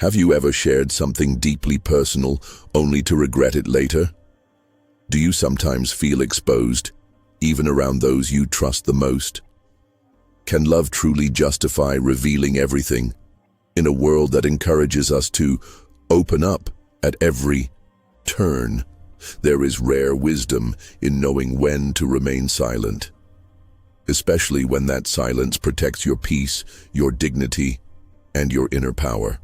Have you ever shared something deeply personal only to regret it later? Do you sometimes feel exposed, even around those you trust the most? Can love truly justify revealing everything in a world that encourages us to open up at every turn? There is rare wisdom in knowing when to remain silent, especially when that silence protects your peace, your dignity, and your inner power.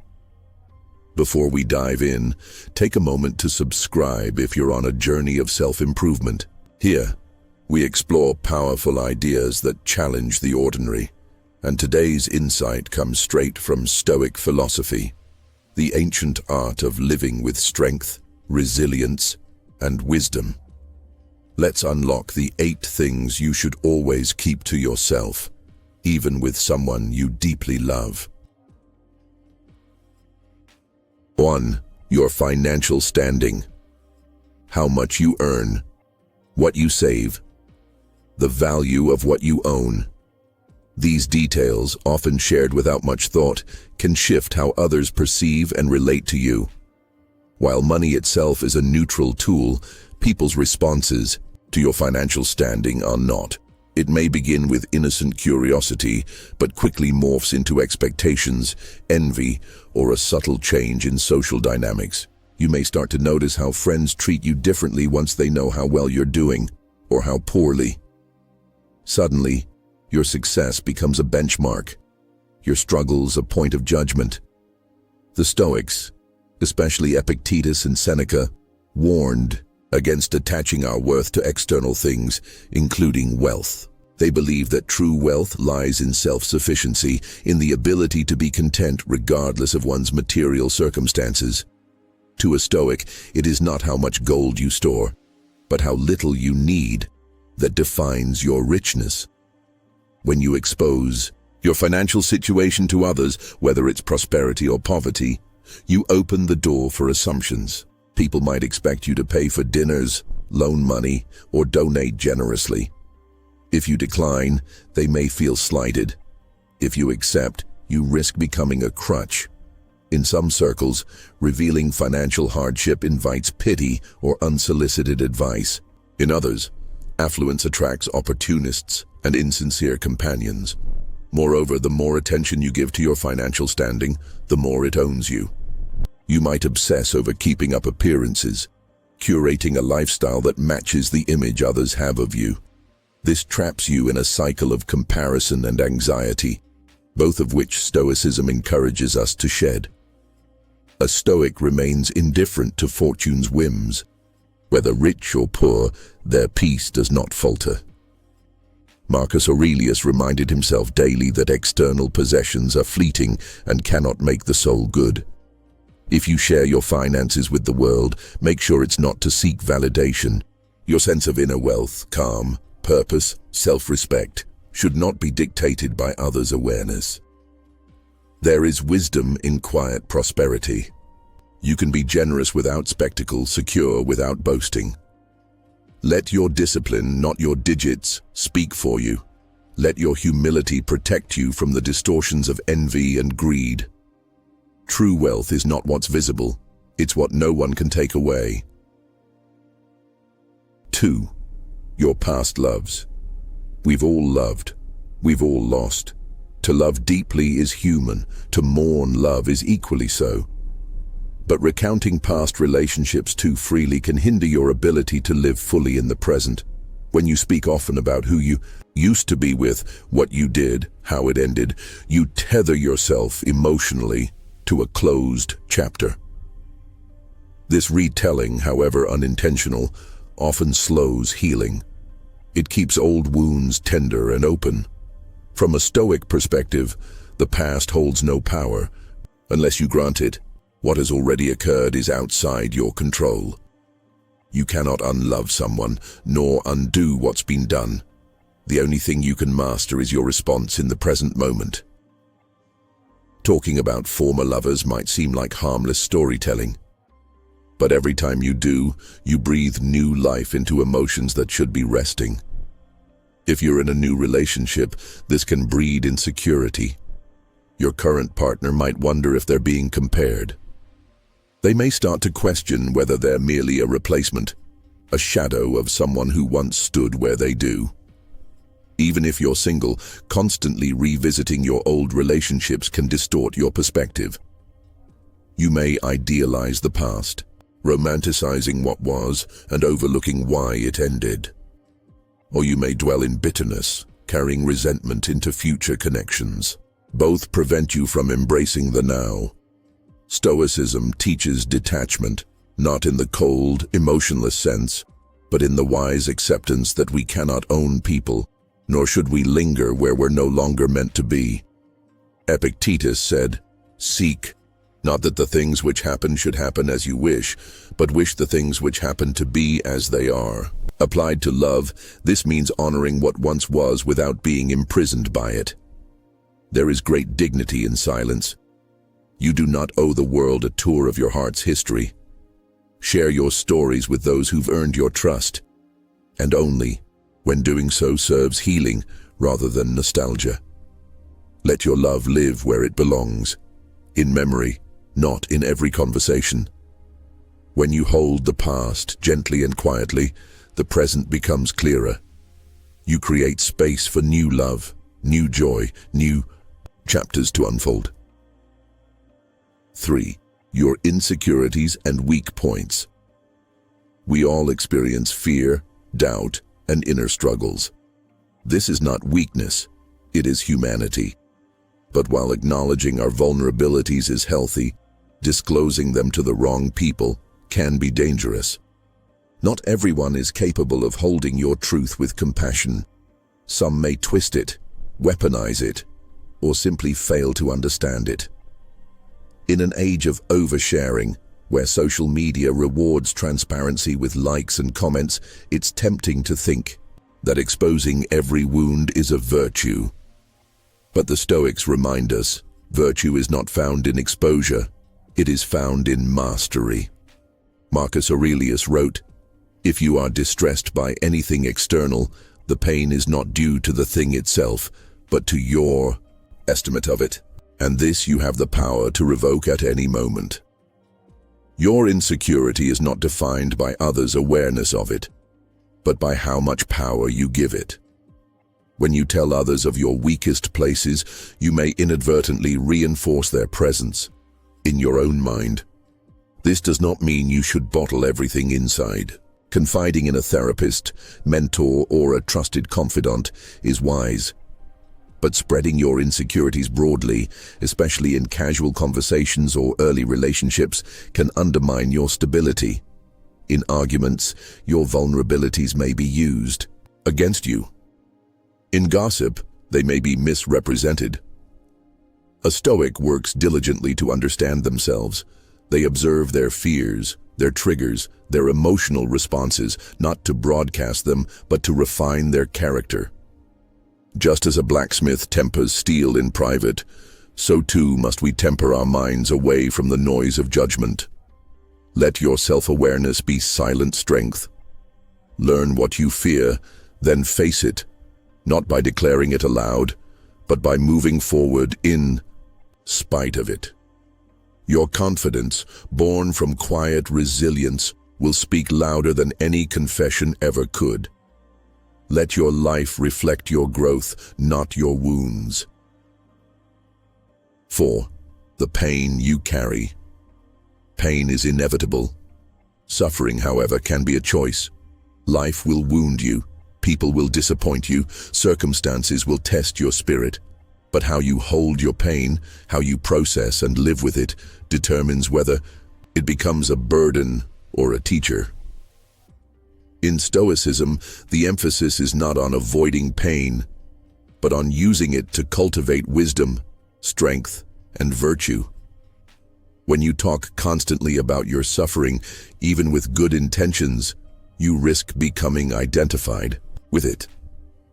Before we dive in, take a moment to subscribe if you're on a journey of self-improvement. Here, we explore powerful ideas that challenge the ordinary, and today's insight comes straight from Stoic philosophy, the ancient art of living with strength, resilience, and wisdom. Let's unlock the 8 things you should always keep to yourself, even with someone you deeply love. 1. Your financial standing. How much you earn, what you save, the value of what you own. These details, often shared without much thought, can shift how others perceive and relate to you. While money itself is a neutral tool, people's responses to your financial standing are not. It may begin with innocent curiosity, but quickly morphs into expectations, envy, or a subtle change in social dynamics. You may start to notice how friends treat you differently once they know how well you're doing, or how poorly. Suddenly, your success becomes a benchmark, your struggles a point of judgment. The Stoics, especially Epictetus and Seneca, warned against attaching our worth to external things, including wealth. They believe that true wealth lies in self-sufficiency, in the ability to be content regardless of one's material circumstances. To a Stoic, it is not how much gold you store, but how little you need that defines your richness. When you expose your financial situation to others, whether it's prosperity or poverty, you open the door for assumptions. People might expect you to pay for dinners, loan money, or donate generously. If you decline, they may feel slighted. If you accept, you risk becoming a crutch. In some circles, revealing financial hardship invites pity or unsolicited advice. In others, affluence attracts opportunists and insincere companions. Moreover, the more attention you give to your financial standing, the more it owns you. You might obsess over keeping up appearances, curating a lifestyle that matches the image others have of you. This traps you in a cycle of comparison and anxiety, both of which Stoicism encourages us to shed. A Stoic remains indifferent to fortune's whims. Whether rich or poor, their peace does not falter. Marcus Aurelius reminded himself daily that external possessions are fleeting and cannot make the soul good. If you share your finances with the world, make sure it's not to seek validation. Your sense of inner wealth, calm, purpose, self-respect should not be dictated by others' awareness. There is wisdom in quiet prosperity. You can be generous without spectacle, secure without boasting. Let your discipline, not your digits, speak for you. Let your humility protect you from the distortions of envy and greed. True wealth is not what's visible, it's what no one can take away. 2. Your past loves. We've all loved. We've all lost. To love deeply is human. To mourn love is equally so. But recounting past relationships too freely can hinder your ability to live fully in the present. When you speak often about who you used to be with, what you did, how it ended, you tether yourself emotionally to a closed chapter. This retelling, however unintentional, often slows healing. It keeps old wounds tender and open. From a Stoic perspective, the past holds no power. Unless you grant it, what has already occurred is outside your control. You cannot unlove someone, nor undo what's been done. The only thing you can master is your response in the present moment. Talking about former lovers might seem like harmless storytelling. But every time you do, you breathe new life into emotions that should be resting. If you're in a new relationship, this can breed insecurity. Your current partner might wonder if they're being compared. They may start to question whether they're merely a replacement, a shadow of someone who once stood where they do. Even if you're single, constantly revisiting your old relationships can distort your perspective. You may idealize the past, romanticizing what was and overlooking why it ended. Or you may dwell in bitterness, carrying resentment into future connections. Both prevent you from embracing the now. Stoicism teaches detachment, not in the cold, emotionless sense, but in the wise acceptance that we cannot own people, nor should we linger where we're no longer meant to be. Epictetus said, "Seek, not that the things which happen should happen as you wish, but wish the things which happen to be as they are." Applied to love, this means honoring what once was without being imprisoned by it. There is great dignity in silence. You do not owe the world a tour of your heart's history. Share your stories with those who've earned your trust, and only when doing so serves healing rather than nostalgia. Let your love live where it belongs, in memory, not in every conversation. When you hold the past gently and quietly, the present becomes clearer. You create space for new love, new joy, new chapters to unfold. 3. Your insecurities and weak points. We all experience fear, doubt, and inner struggles. This is not weakness, it is humanity. But while acknowledging our vulnerabilities is healthy, disclosing them to the wrong people can be dangerous. Not everyone is capable of holding your truth with compassion. Some may twist it, weaponize it, or simply fail to understand it. In an age of oversharing, where social media rewards transparency with likes and comments, it's tempting to think that exposing every wound is a virtue. But the Stoics remind us, virtue is not found in exposure, it is found in mastery. Marcus Aurelius wrote, "If you are distressed by anything external, the pain is not due to the thing itself, but to your estimate of it, and this you have the power to revoke at any moment." Your insecurity is not defined by others' awareness of it, but by how much power you give it. When you tell others of your weakest places, you may inadvertently reinforce their presence in your own mind. This does not mean you should bottle everything inside. Confiding in a therapist, mentor, or a trusted confidant is wise. But spreading your insecurities broadly, especially in casual conversations or early relationships, can undermine your stability. In arguments, your vulnerabilities may be used against you. In gossip, they may be misrepresented. A Stoic works diligently to understand themselves. They observe their fears, their triggers, their emotional responses, not to broadcast them, but to refine their character. Just as a blacksmith tempers steel in private, so too must we temper our minds away from the noise of judgment. Let your self-awareness be silent strength. Learn what you fear, then face it, not by declaring it aloud, but by moving forward in spite of it. Your confidence, born from quiet resilience, will speak louder than any confession ever could. Let your life reflect your growth, not your wounds. 4. The pain you carry. Pain is inevitable. Suffering, however, can be a choice. Life will wound you, people will disappoint you, circumstances will test your spirit. But how you hold your pain, how you process and live with it, determines whether it becomes a burden or a teacher. In Stoicism, the emphasis is not on avoiding pain, but on using it to cultivate wisdom, strength, and virtue. When you talk constantly about your suffering, even with good intentions, you risk becoming identified with it.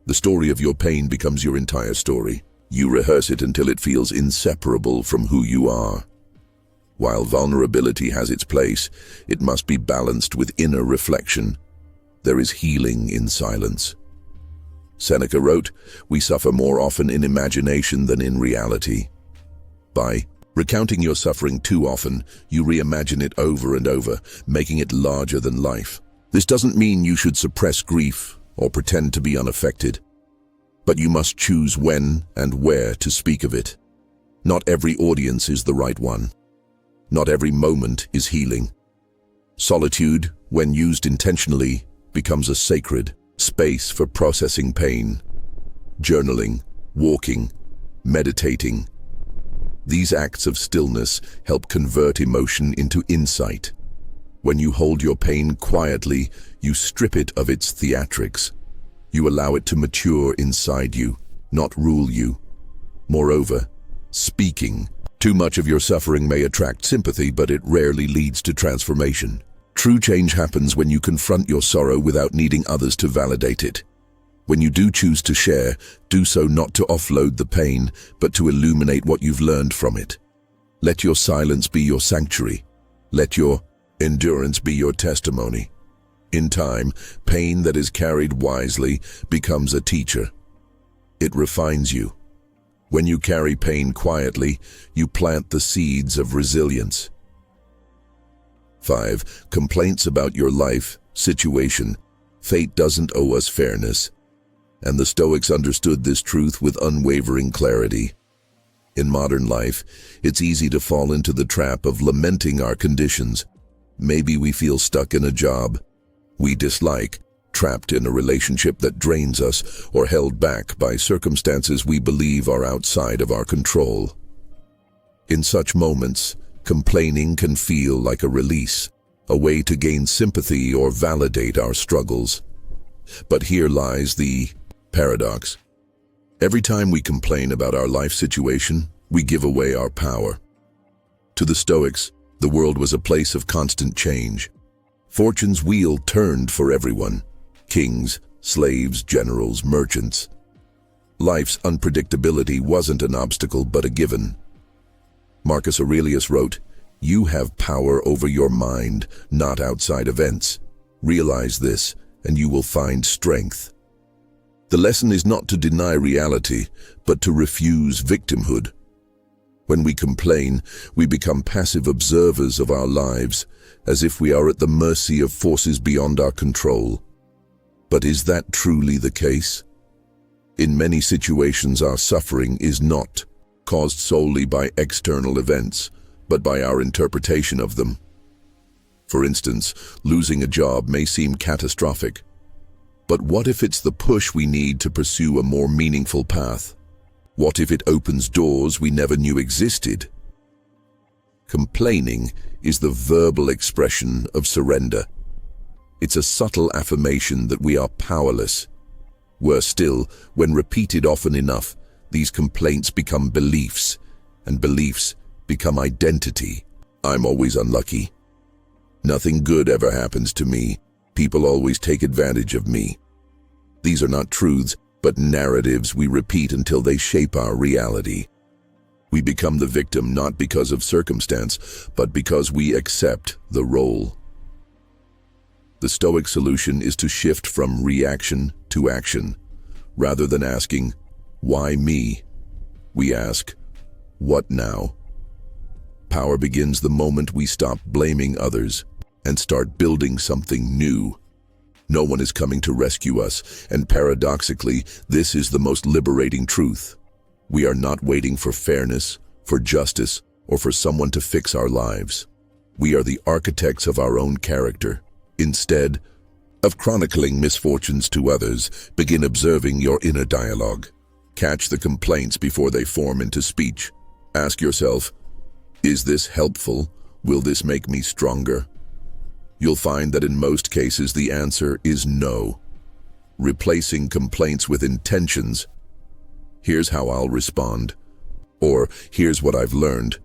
The story of your pain becomes your entire story. You rehearse it until it feels inseparable from who you are. While vulnerability has its place, it must be balanced with inner reflection. There is healing in silence. Seneca wrote, "We suffer more often in imagination than in reality." By recounting your suffering too often, you reimagine it over and over, making it larger than life. This doesn't mean you should suppress grief or pretend to be unaffected, but you must choose when and where to speak of it. Not every audience is the right one. Not every moment is healing. Solitude, when used intentionally, becomes a sacred space for processing pain. Journaling, walking, meditating. These acts of stillness help convert emotion into insight. When you hold your pain quietly, you strip it of its theatrics. You allow it to mature inside you, not rule you. Moreover, speaking too much of your suffering may attract sympathy, but it rarely leads to transformation. True change happens when you confront your sorrow without needing others to validate it. When you do choose to share, do so not to offload the pain, but to illuminate what you've learned from it. Let your silence be your sanctuary. Let your endurance be your testimony. In time, pain that is carried wisely becomes a teacher. It refines you. When you carry pain quietly, you plant the seeds of resilience. 5. Complaints about your life, situation. Fate doesn't owe us fairness. And the Stoics understood this truth with unwavering clarity. In modern life, it's easy to fall into the trap of lamenting our conditions. Maybe we feel stuck in a job we dislike, trapped in a relationship that drains us, or held back by circumstances we believe are outside of our control. In such moments, complaining can feel like a release, a way to gain sympathy or validate our struggles. But here lies the paradox. Every time we complain about our life situation, we give away our power. To the Stoics, the world was a place of constant change. Fortune's wheel turned for everyone: kings, slaves, generals, merchants. Life's unpredictability wasn't an obstacle but a given. Marcus Aurelius wrote, "You have power over your mind, not outside events. Realize this, and you will find strength." The lesson is not to deny reality, but to refuse victimhood. When we complain, we become passive observers of our lives, as if we are at the mercy of forces beyond our control. But is that truly the case? In many situations, our suffering is not caused solely by external events, but by our interpretation of them. For instance, losing a job may seem catastrophic. But what if it's the push we need to pursue a more meaningful path? What if it opens doors we never knew existed? Complaining is the verbal expression of surrender. It's a subtle affirmation that we are powerless. Worse still, when repeated often enough, these complaints become beliefs, and beliefs become identity. I'm always unlucky. Nothing good ever happens to me. People always take advantage of me. These are not truths, but narratives we repeat until they shape our reality. We become the victim not because of circumstance, but because we accept the role. The Stoic solution is to shift from reaction to action. Rather than asking, "Why me?" we ask, "What now?" Power begins the moment we stop blaming others and start building something new. No one is coming to rescue us, and paradoxically, this is the most liberating truth. We are not waiting for fairness, for justice, or for someone to fix our lives. We are the architects of our own character. Instead of chronicling misfortunes to others, begin observing your inner dialogue. Catch the complaints before they form into speech. Ask yourself, is this helpful? Will this make me stronger? You'll find that in most cases the answer is no. Replacing complaints with intentions, "Here's how I'll respond," or "Here's what I've learned,"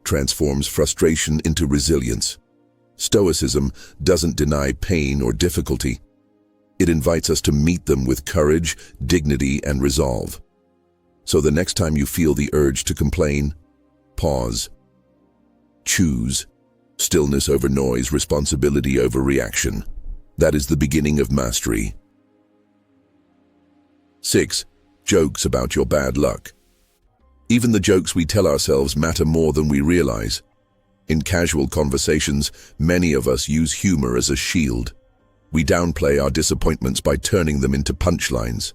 transforms frustration into resilience. Stoicism doesn't deny pain or difficulty. It invites us to meet them with courage, dignity, and resolve. So the next time you feel the urge to complain, pause. Choose stillness over noise, responsibility over reaction. That is the beginning of mastery. 6. Jokes about your bad luck. Even the jokes we tell ourselves matter more than we realize. In casual conversations, many of us use humor as a shield. We downplay our disappointments by turning them into punchlines.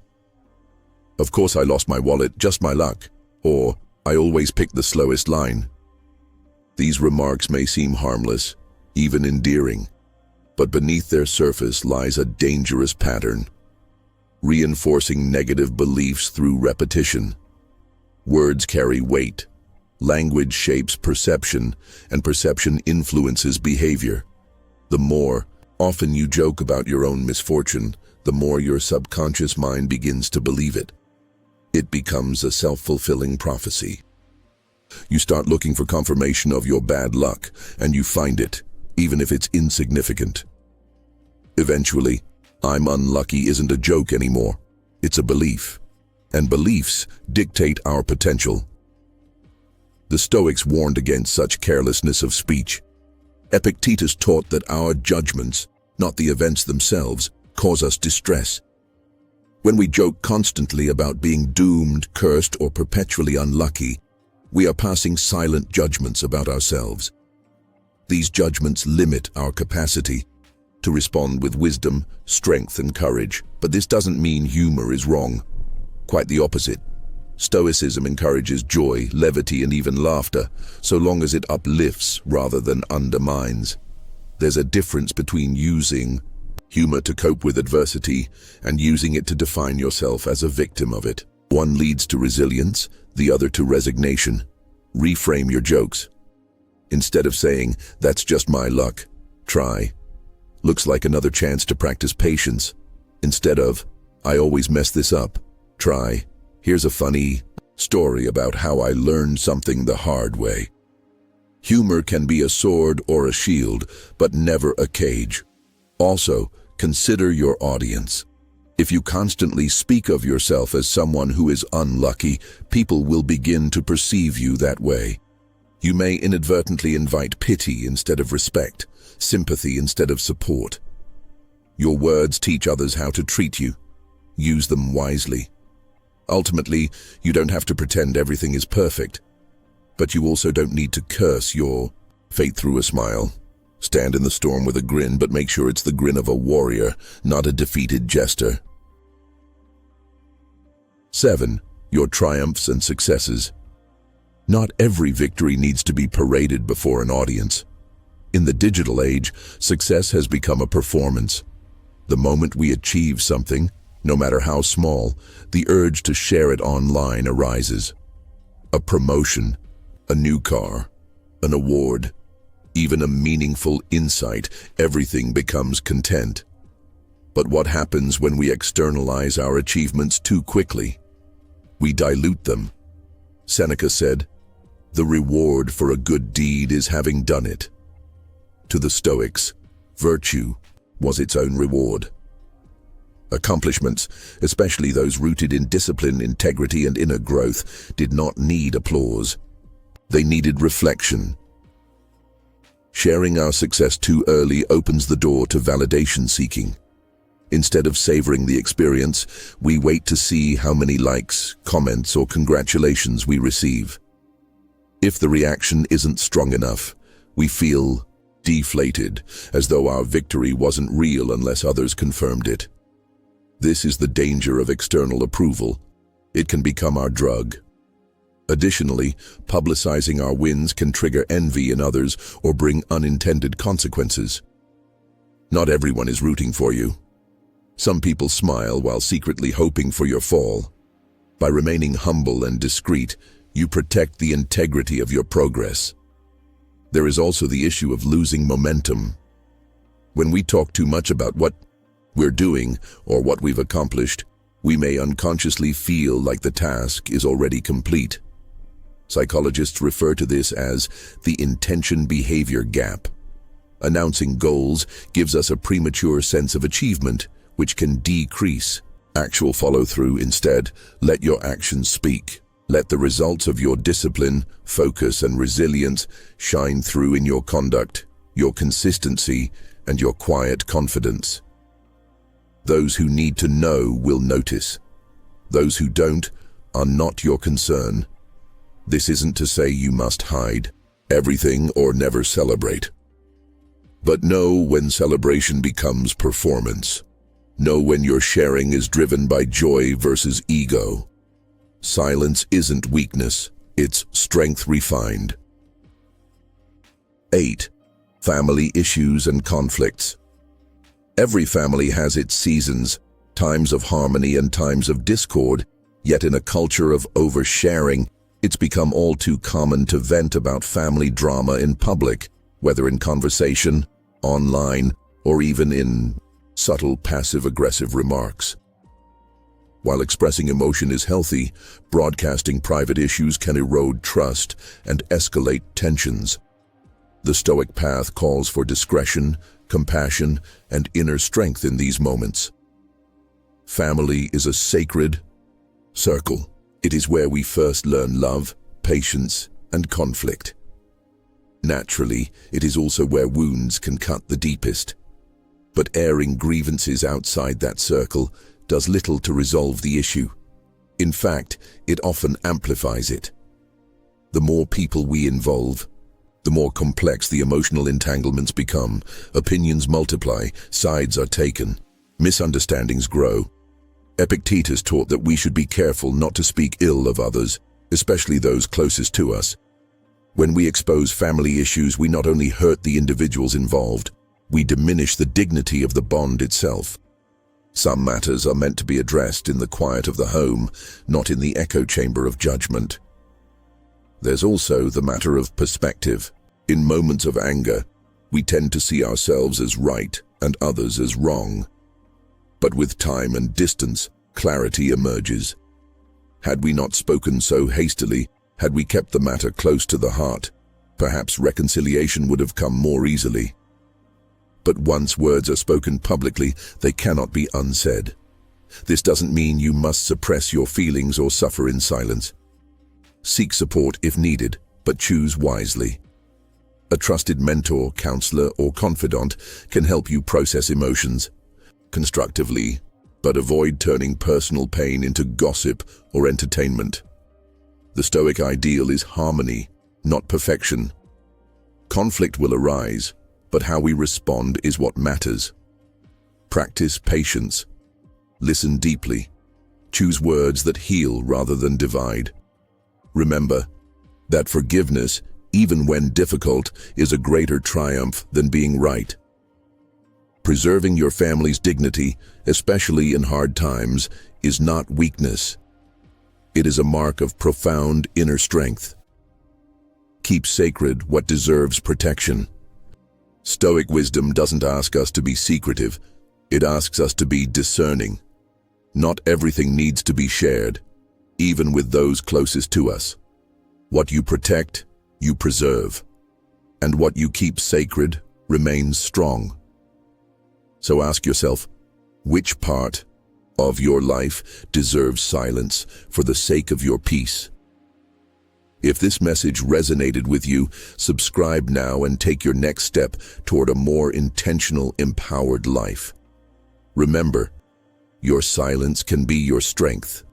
"Of course I lost my wallet, just my luck." Or, "I always pick the slowest line." These remarks may seem harmless, even endearing, but beneath their surface lies a dangerous pattern, reinforcing negative beliefs through repetition. Words carry weight. Language shapes perception, and perception influences behavior. The more often you joke about your own misfortune, the more your subconscious mind begins to believe it. It becomes a self-fulfilling prophecy. You start looking for confirmation of your bad luck, and you find it, even if it's insignificant. Eventually, "I'm unlucky" isn't a joke anymore. It's a belief. And beliefs dictate our potential. The Stoics warned against such carelessness of speech. Epictetus taught that our judgments, not the events themselves, cause us distress. When we joke constantly about being doomed, cursed, or perpetually unlucky, we are passing silent judgments about ourselves. These judgments limit our capacity to respond with wisdom, strength, and courage. But this doesn't mean humor is wrong. Quite the opposite. Stoicism encourages joy, levity, and even laughter, so long as it uplifts rather than undermines. There's a difference between using humor to cope with adversity and using it to define yourself as a victim of it. One leads to resilience, the other to resignation. Reframe your jokes. Instead of saying, "That's just my luck," try, "Looks like another chance to practice patience." Instead of, "I always mess this up," try, "Here's a funny story about how I learned something the hard way." Humor can be a sword or a shield, but never a cage. Also, consider your audience. If you constantly speak of yourself as someone who is unlucky, people will begin to perceive you that way. You may inadvertently invite pity instead of respect, sympathy instead of support. Your words teach others how to treat you. Use them wisely. Ultimately, you don't have to pretend everything is perfect, but you also don't need to curse your fate through a smile. Stand in the storm with a grin, but make sure it's the grin of a warrior, not a defeated jester. 7. Your triumphs and successes. Not every victory needs to be paraded before an audience. In the digital age, success has become a performance. The moment we achieve something, no matter how small, the urge to share it online arises. A promotion, a new car, an award, even a meaningful insight, everything becomes content. But what happens when we externalize our achievements too quickly? We dilute them. Seneca said, "The reward for a good deed is having done it." To the Stoics, virtue was its own reward. Accomplishments, especially those rooted in discipline, integrity, and inner growth, did not need applause. They needed reflection. Sharing our success too early opens the door to validation seeking. Instead of savoring the experience, we wait to see how many likes, comments, or congratulations we receive. If the reaction isn't strong enough, we feel deflated, as though our victory wasn't real unless others confirmed it. This is the danger of external approval. It can become our drug. Additionally, publicizing our wins can trigger envy in others or bring unintended consequences. Not everyone is rooting for you. Some people smile while secretly hoping for your fall. By remaining humble and discreet, you protect the integrity of your progress. There is also the issue of losing momentum. When we talk too much about what we're doing or what we've accomplished, we may unconsciously feel like the task is already complete. Psychologists refer to this as the intention-behavior gap. Announcing goals gives us a premature sense of achievement, which can decrease actual follow-through. Instead, let your actions speak. Let the results of your discipline, focus, and resilience shine through in your conduct, your consistency, and your quiet confidence. Those who need to know will notice. Those who don't are not your concern. This isn't to say you must hide everything or never celebrate. But know when celebration becomes performance. Know when your sharing is driven by joy versus ego. Silence isn't weakness, it's strength refined. 8. Family issues and conflicts. Every family has its seasons, times of harmony and times of discord, yet in a culture of oversharing, it's become all too common to vent about family drama in public, whether in conversation, online, or even in subtle passive-aggressive remarks. While expressing emotion is healthy, broadcasting private issues can erode trust and escalate tensions. The Stoic path calls for discretion, compassion, and inner strength in these moments. Family is a sacred circle. It is where we first learn love, patience, and conflict. Naturally, it is also where wounds can cut the deepest. But airing grievances outside that circle does little to resolve the issue. In fact, it often amplifies it. The more people we involve, the more complex the emotional entanglements become. Opinions multiply, sides are taken, misunderstandings grow. Epictetus taught that we should be careful not to speak ill of others, especially those closest to us. When we expose family issues, we not only hurt the individuals involved, we diminish the dignity of the bond itself. Some matters are meant to be addressed in the quiet of the home, not in the echo chamber of judgment. There's also the matter of perspective. In moments of anger, we tend to see ourselves as right and others as wrong. But with time and distance, clarity emerges. Had we not spoken so hastily, had we kept the matter close to the heart, perhaps reconciliation would have come more easily. But once words are spoken publicly, they cannot be unsaid. This doesn't mean you must suppress your feelings or suffer in silence. Seek support if needed, but choose wisely. A trusted mentor, counselor, or confidant can help you process emotions constructively, but avoid turning personal pain into gossip or entertainment. The Stoic ideal is harmony, not perfection. Conflict will arise, but how we respond is what matters. Practice patience. Listen deeply. Choose words that heal rather than divide. Remember that forgiveness, even when difficult, is a greater triumph than being right. Preserving your family's dignity, especially in hard times, is not weakness. It is a mark of profound inner strength. Keep sacred what deserves protection. Stoic wisdom doesn't ask us to be secretive, it asks us to be discerning. Not everything needs to be shared, even with those closest to us. What you protect, you preserve. And what you keep sacred remains strong. So ask yourself, which part of your life deserves silence for the sake of your peace? If this message resonated with you, subscribe now and take your next step toward a more intentional, empowered life. Remember, your silence can be your strength.